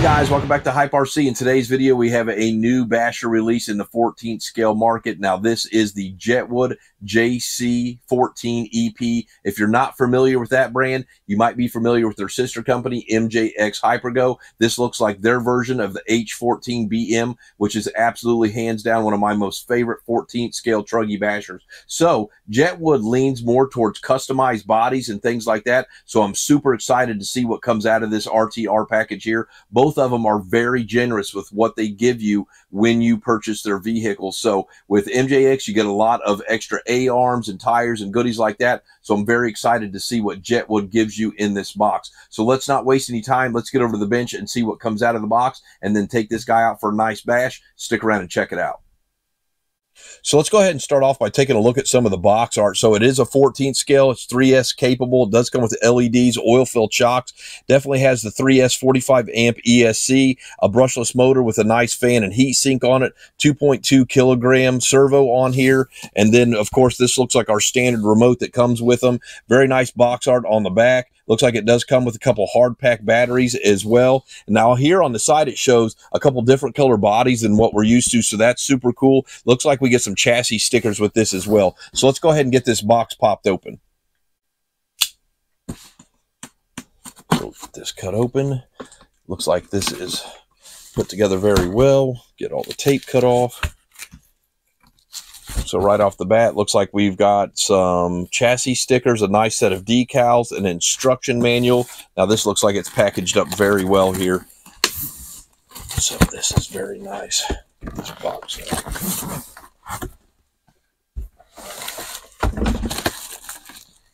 Hey guys, welcome back to Hype RC. In today's video, we have a new basher release in the 14th scale market. Now, this is the Jetwood JC14EP. If you're not familiar with that brand, you might be familiar with their sister company, MJX Hyper Go. This looks like their version of the H14BM, which is absolutely hands down one of my most favorite 14th scale truggy bashers. So Jetwood leans more towards customized bodies and things like that. So I'm super excited to see what comes out of this RTR package here. Both of them are very generous with what they give you when you purchase their vehicles. So with MJX, you get a lot of extra A-arms and tires and goodies like that. So I'm very excited to see what Jetwood gives you in this box. So let's not waste any time. Let's get over to the bench and see what comes out of the box and then take this guy out for a nice bash. Stick around and check it out. So let's go ahead and start off by taking a look at some of the box art. So it is a 14th scale. It's 3S capable. It does come with LEDs, oil-filled shocks. Definitely has the 3S 45 amp ESC, a brushless motor with a nice fan and heat sink on it, 2.2 kilogram servo on here. And then, of course, this looks like our standard remote that comes with them. Very nice box art on the back. Looks like it does come with a couple hard pack batteries as well. Now here on the side, it shows a couple different color bodies than what we're used to. So that's super cool. Looks like we get some chassis stickers with this as well. So let's go ahead and get this box popped open. So get this cut open. Looks like this is put together very well. Get all the tape cut off. So right off the bat, looks like we've got some chassis stickers, a nice set of decals, an instruction manual. Now this looks like it's packaged up very well here. So this is very nice. Get this box out.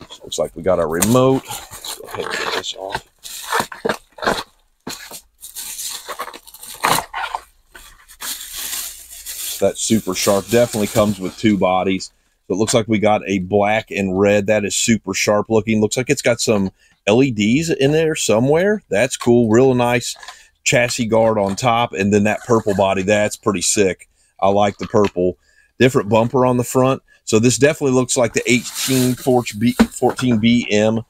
So looks like we got our remote. Let's go ahead and get this off. That's super sharp. Definitely comes with two bodies. So it looks like we got a black and red. That is super sharp looking. Looks like it's got some LEDs in there somewhere. That's cool. Real nice chassis guard on top. And then that purple body, that's pretty sick. I like the purple. Different bumper on the front. So this definitely looks like the 14BM.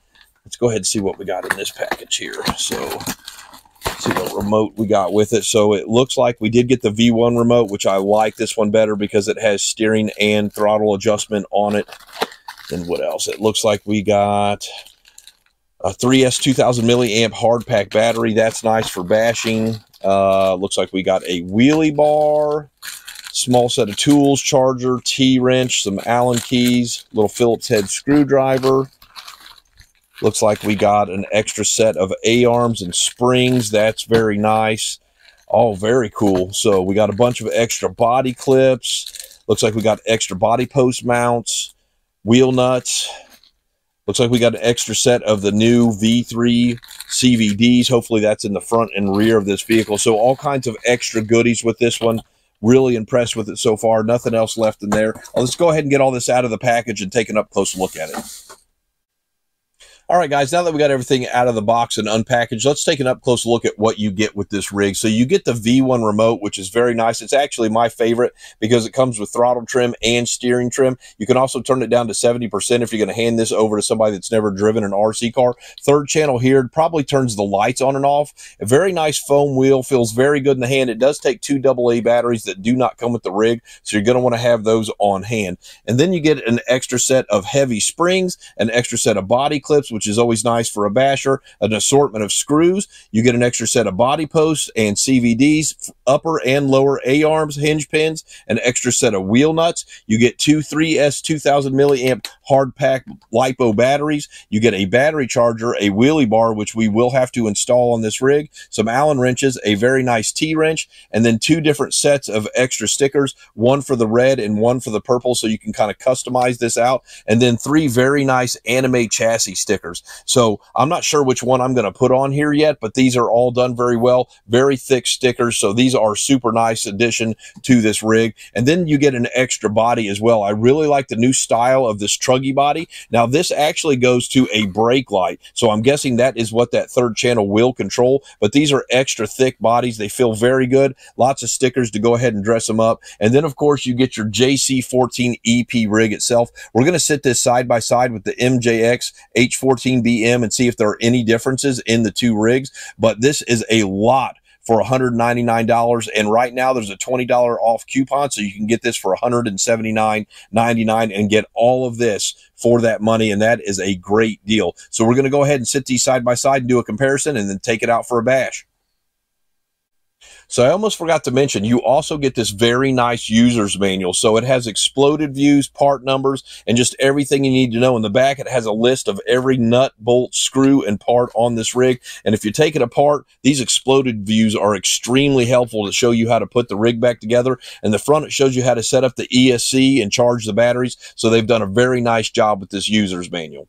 Let's go ahead and see what we got in this package here. So see what remote we got with it. So it looks like we did get the V1 remote, which I like this one better because it has steering and throttle adjustment on it. Then what else? It looks like we got a 3S 2000 milliamp hard pack battery. That's nice for bashing. Looks like we got a wheelie bar, small set of tools, charger, T-wrench, some Allen keys, little Phillips head screwdriver. Looks like we got an extra set of A-arms and springs. That's very nice. Oh, very cool. So we got a bunch of extra body clips. Looks like we got extra body post mounts, wheel nuts. Looks like we got an extra set of the new V3 CVDs. Hopefully that's in the front and rear of this vehicle. So all kinds of extra goodies with this one. Really impressed with it so far. Nothing else left in there. Let's go ahead and get all this out of the package and take an up-close look at it. All right, guys, now that we got everything out of the box and unpackaged, let's take an up-close look at what you get with this rig. So you get the V1 remote, which is very nice. It's actually my favorite because it comes with throttle trim and steering trim. You can also turn it down to 70% if you're going to hand this over to somebody that's never driven an RC car. Third channel here probably turns the lights on and off. A very nice foam wheel, feels very good in the hand. It does take two AA batteries that do not come with the rig, so you're going to want to have those on hand. And then you get an extra set of heavy springs, an extra set of body clips, which is always nice for a basher, an assortment of screws. You get an extra set of body posts and CVDs, upper and lower A-arms, hinge pins, an extra set of wheel nuts. You get two 3S 2000 milliamp hard pack LiPo batteries. You get a battery charger, a wheelie bar, which we will have to install on this rig, some Allen wrenches, a very nice T-wrench, and then two different sets of extra stickers, one for the red and one for the purple, so you can kind of customize this out, and then three very nice anime chassis stickers. So I'm not sure which one I'm going to put on here yet, but these are all done very well. Very thick stickers. So these are super nice addition to this rig. And then you get an extra body as well. I really like the new style of this truggy body. Now this actually goes to a brake light. So I'm guessing that is what that third channel will control, but these are extra thick bodies. They feel very good. Lots of stickers to go ahead and dress them up. And then of course you get your JC14EP rig itself. We're going to sit this side by side with the MJX H14BM and see if there are any differences in the two rigs, but this is a lot for $199, and right now there's a $20 off coupon, so you can get this for $179.99 and get all of this for that money, and that is a great deal. So we're going to go ahead and sit these side by side and do a comparison and then take it out for a bash. So I almost forgot to mention, you also get this very nice user's manual. So it has exploded views, part numbers, and just everything you need to know. In the back, it has a list of every nut, bolt, screw, and part on this rig. And if you take it apart, these exploded views are extremely helpful to show you how to put the rig back together. And the front, it shows you how to set up the ESC and charge the batteries. So they've done a very nice job with this user's manual.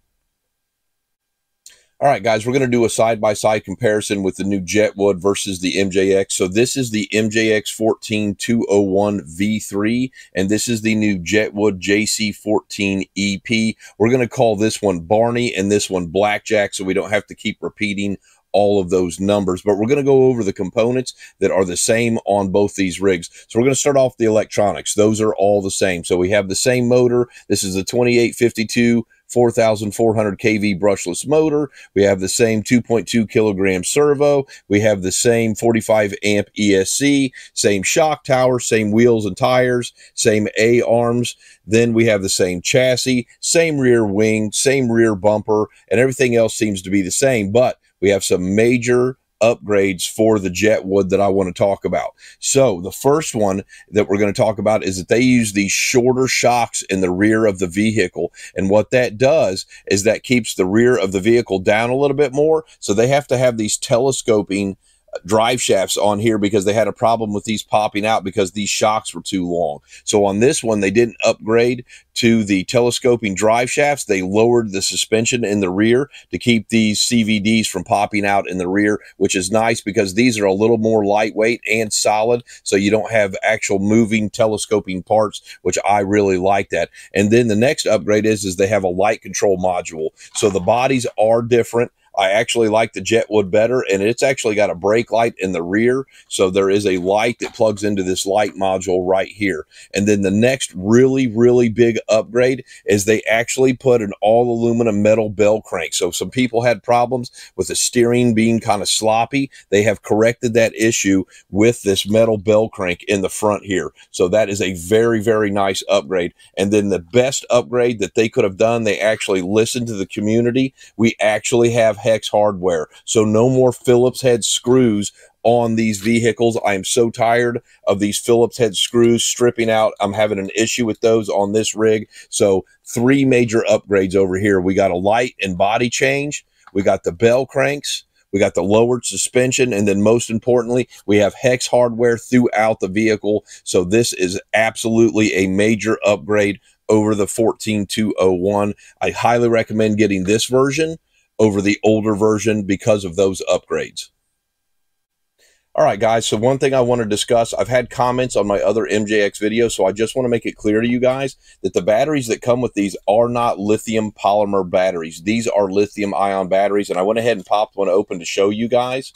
All right, guys, we're going to do a side-by-side comparison with the new Jetwood versus the MJX. So this is the MJX 14201 V3, and this is the new Jetwood JC14EP. We're going to call this one Barney and this one Blackjack, so we don't have to keep repeating all of those numbers, but we're going to go over the components that are the same on both these rigs. So we're going to start off the electronics. Those are all the same. So we have the same motor. This is a 2852 4,400 kV brushless motor. We have the same 2.2 kilogram servo. We have the same 45 amp ESC, same shock tower, same wheels and tires, same A arms. Then we have the same chassis, same rear wing, same rear bumper, and everything else seems to be the same, but we have some major upgrades for the Jetwood that I want to talk about. So the first one that we're going to talk about is that they use these shorter shocks in the rear of the vehicle, and what that does is that keeps the rear of the vehicle down a little bit more. So they have to have these telescoping drive shafts on here because they had a problem with these popping out because these shocks were too long. So on this one, they didn't upgrade to the telescoping drive shafts. They lowered the suspension in the rear to keep these CVDs from popping out in the rear, which is nice because these are a little more lightweight and solid, so you don't have actual moving telescoping parts, which I really like that. And then the next upgrade is they have a light control module. So the bodies are different. I actually like the Jetwood better, and it's actually got a brake light in the rear, so there is a light that plugs into this light module right here. And then the next really, really big upgrade is they actually put an all-aluminum metal bell crank. So some people had problems with the steering being kind of sloppy. They have corrected that issue with this metal bell crank in the front here. So that is a very, very nice upgrade. And then the best upgrade that they could have done, they actually listened to the community. We actually have hex hardware, so no more Phillips head screws on these vehicles. I am so tired of these Phillips head screws stripping out. I'm having an issue with those on this rig. So 3 major upgrades over here. We got a light and body change, we got the bell cranks, we got the lowered suspension, and then most importantly, we have hex hardware throughout the vehicle. So this is absolutely a major upgrade over the 14201. I highly recommend getting this version over the older version because of those upgrades. All right, guys, so one thing I want to discuss, I've had comments on my other MJX videos, so I just want to make it clear to you guys that the batteries that come with these are not lithium polymer batteries. These are lithium ion batteries, and I went ahead and popped one open to show you guys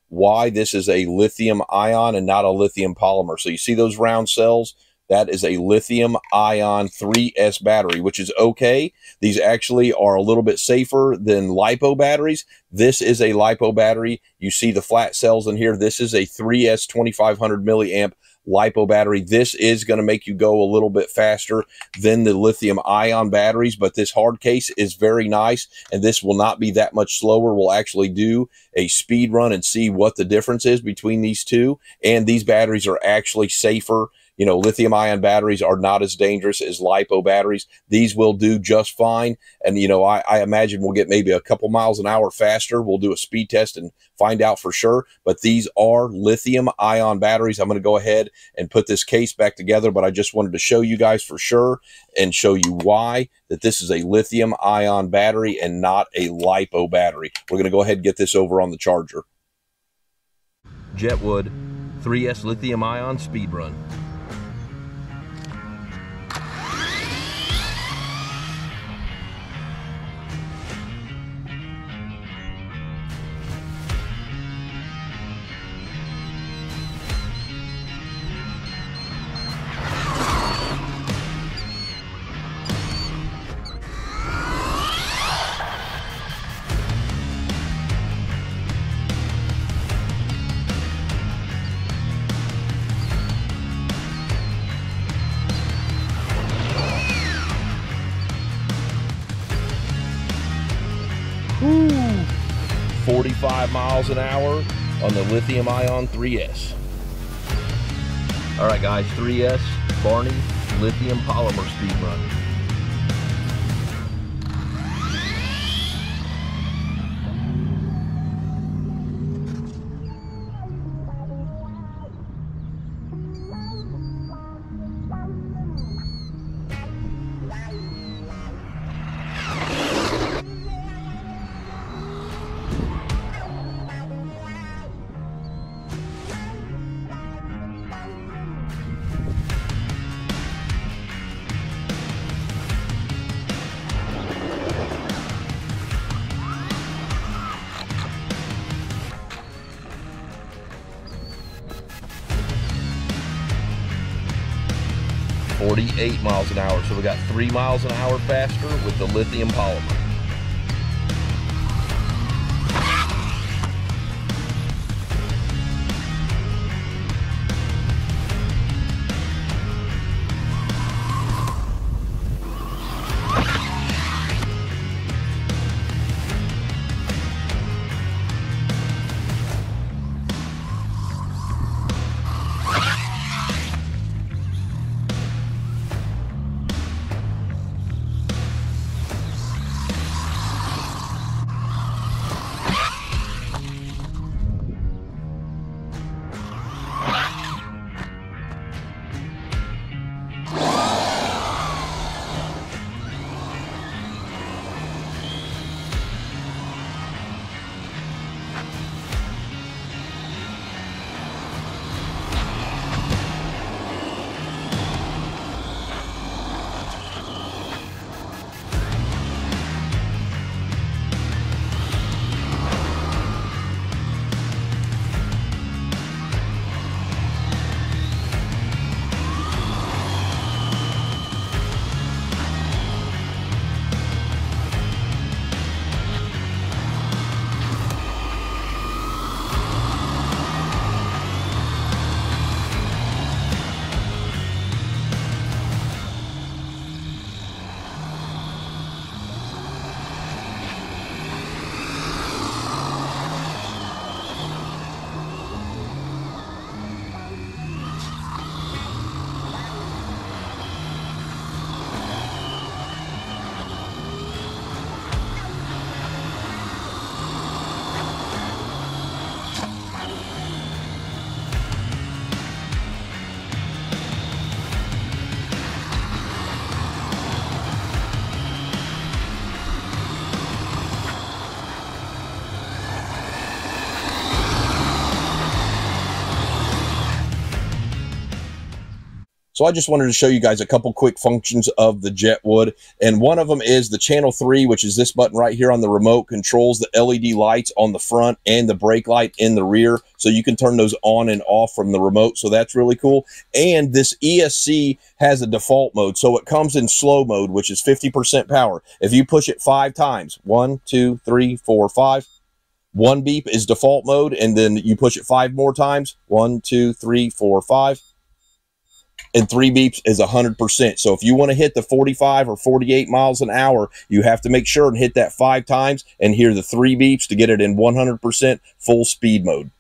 why this is a lithium ion and not a lithium polymer. So you see those round cells? That is a lithium ion 3S battery, which is okay. These actually are a little bit safer than LiPo batteries. This is a LiPo battery. You see the flat cells in here. This is a 3S 2500 milliamp LiPo battery. This is going to make you go a little bit faster than the lithium ion batteries, but this hard case is very nice, and this will not be that much slower. We'll actually do a speed run and see what the difference is between these two, and these batteries are actually safer. You know, lithium ion batteries are not as dangerous as LiPo batteries. These will do just fine. And, you know, I imagine we'll get maybe a couple miles an hour faster. We'll do a speed test and find out for sure. But these are lithium ion batteries. I'm going to go ahead and put this case back together, but I just wanted to show you guys for sure and show you why that this is a lithium ion battery and not a LiPo battery. We're going to go ahead and get this over on the charger. Jetwood 3S lithium ion speed run. Woo. 45 miles an hour on the lithium-ion 3S. All right, guys, 3S Barney lithium polymer speed run. .48 miles an hour, so we got 3 miles an hour faster with the lithium polymer. So I just wanted to show you guys a couple quick functions of the Jetwood. And one of them is the channel 3, which is this button right here on the remote, controls the LED lights on the front and the brake light in the rear. So you can turn those on and off from the remote. So that's really cool. And this ESC has a default mode. So it comes in slow mode, which is 50% power. If you push it 5 times, 1, 2, 3, 4, 5, 1 beep is default mode. And then you push it 5 more times, 1, 2, 3, 4, 5. And 3 beeps is 100%. So if you want to hit the 45 or 48 miles an hour, you have to make sure and hit that 5 times and hear the 3 beeps to get it in 100% full speed mode.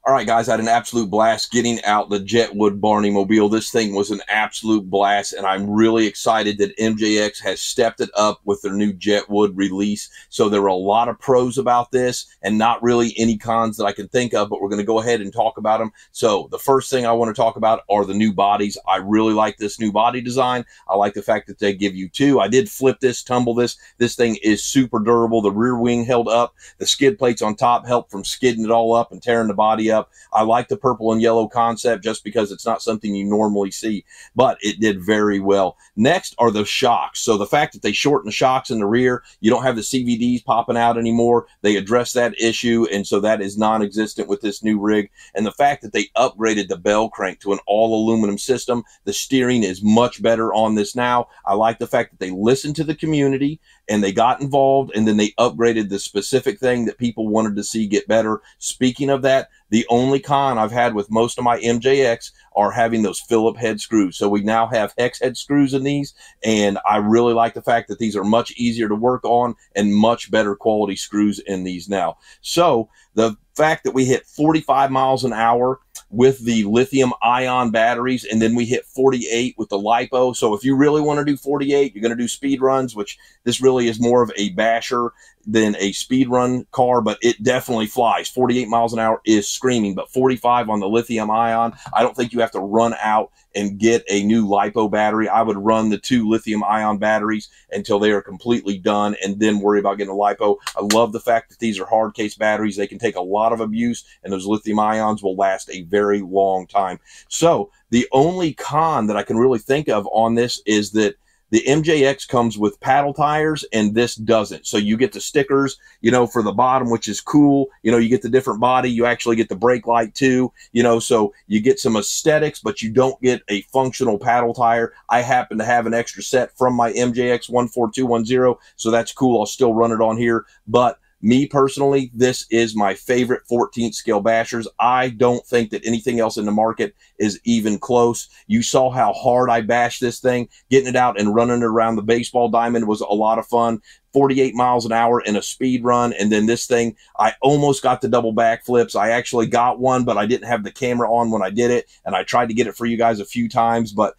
All right, guys, I had an absolute blast getting out the Jetwood Barney Mobile. This thing was an absolute blast, and I'm really excited that MJX has stepped it up with their new Jetwood release. So there were a lot of pros about this and not really any cons that I can think of, but we're going to go ahead and talk about them. So the first thing I want to talk about are the new bodies. I really like this new body design. I like the fact that they give you 2. I did flip this, tumble this. This thing is super durable. The rear wing held up. The skid plates on top helped from skidding it all up and tearing the body up. I like the purple and yellow concept just because it's not something you normally see, but it did very well. Next are the shocks. So the fact that they shorten the shocks in the rear, you don't have the CVDs popping out anymore. They address that issue, and so that is non-existent with this new rig. And the fact that they upgraded the bell crank to an all-aluminum system, the steering is much better on this now. I like the fact that they listened to the community and they got involved, and then they upgraded the specific thing that people wanted to see get better. Speaking of that, The only con I've had with most of my MJX are having those Phillip head screws. So we now have hex head screws in these, and I really like the fact that these are much easier to work on and much better quality screws in these now. So the fact that we hit 45 miles an hour with the lithium ion batteries, and then we hit 48 with the LiPo. So if you really want to do 48, you're going to do speed runs, which this really is more of a basher than a speed run car, but it definitely flies. 48 miles an hour is screaming, but 45 on the lithium ion, I don't think you have to run out and get a new LiPo battery. I would run the 2 lithium ion batteries until they are completely done and then worry about getting a LiPo. I love the fact that these are hard case batteries. They can take a lot of abuse, and those lithium ions will last a very long time. So the only con that I can really think of on this is that the MJX comes with paddle tires and this doesn't. So you get the stickers, you know, for the bottom, which is cool. You know, you get the different body. You actually get the brake light too, you know, so you get some aesthetics, but you don't get a functional paddle tire. I happen to have an extra set from my MJX 14210, so that's cool. I'll still run it on here, but me personally, this is my favorite 14th scale bashers. I don't think that anything else in the market is even close. You saw how hard I bashed this thing. Getting it out and running it around the baseball diamond was a lot of fun. 48 miles an hour in a speed run. And then this thing, I almost got the double backflips. I actually got one, but I didn't have the camera on when I did it. And I tried to get it for you guys a few times, but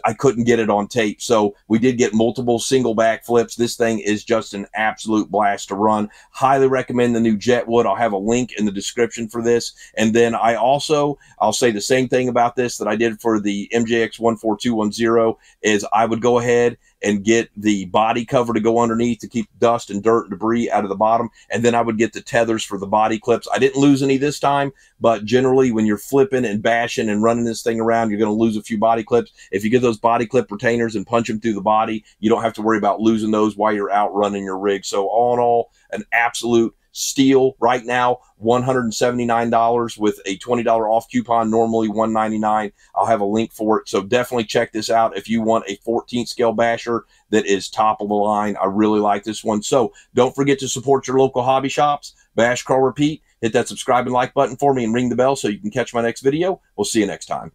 I couldn't get it on tape. So we did get multiple single backflips. This thing is just an absolute blast to run. Highly recommend the new Jetwood. I'll have a link in the description for this. And then I'll say the same thing about this that I did for the MJX 14210 is I would go ahead and get the body cover to go underneath to keep dust and dirt and debris out of the bottom. And then I would get the tethers for the body clips. I didn't lose any this time, but generally when you're flipping and bashing and running this thing around, you're going to lose a few body clips. If you get those body clip retainers and punch them through the body, you don't have to worry about losing those while you're out running your rig. So all in all, an absolute steal right now. $179 with a $20 off coupon, normally $199. I'll have a link for it, so definitely check this out if you want a 14th scale basher that is top of the line. I really like this one. So don't forget to support your local hobby shops. Bash, crawl, repeat. Hit that subscribe and like button for me and ring the bell so you can catch my next video. We'll see you next time.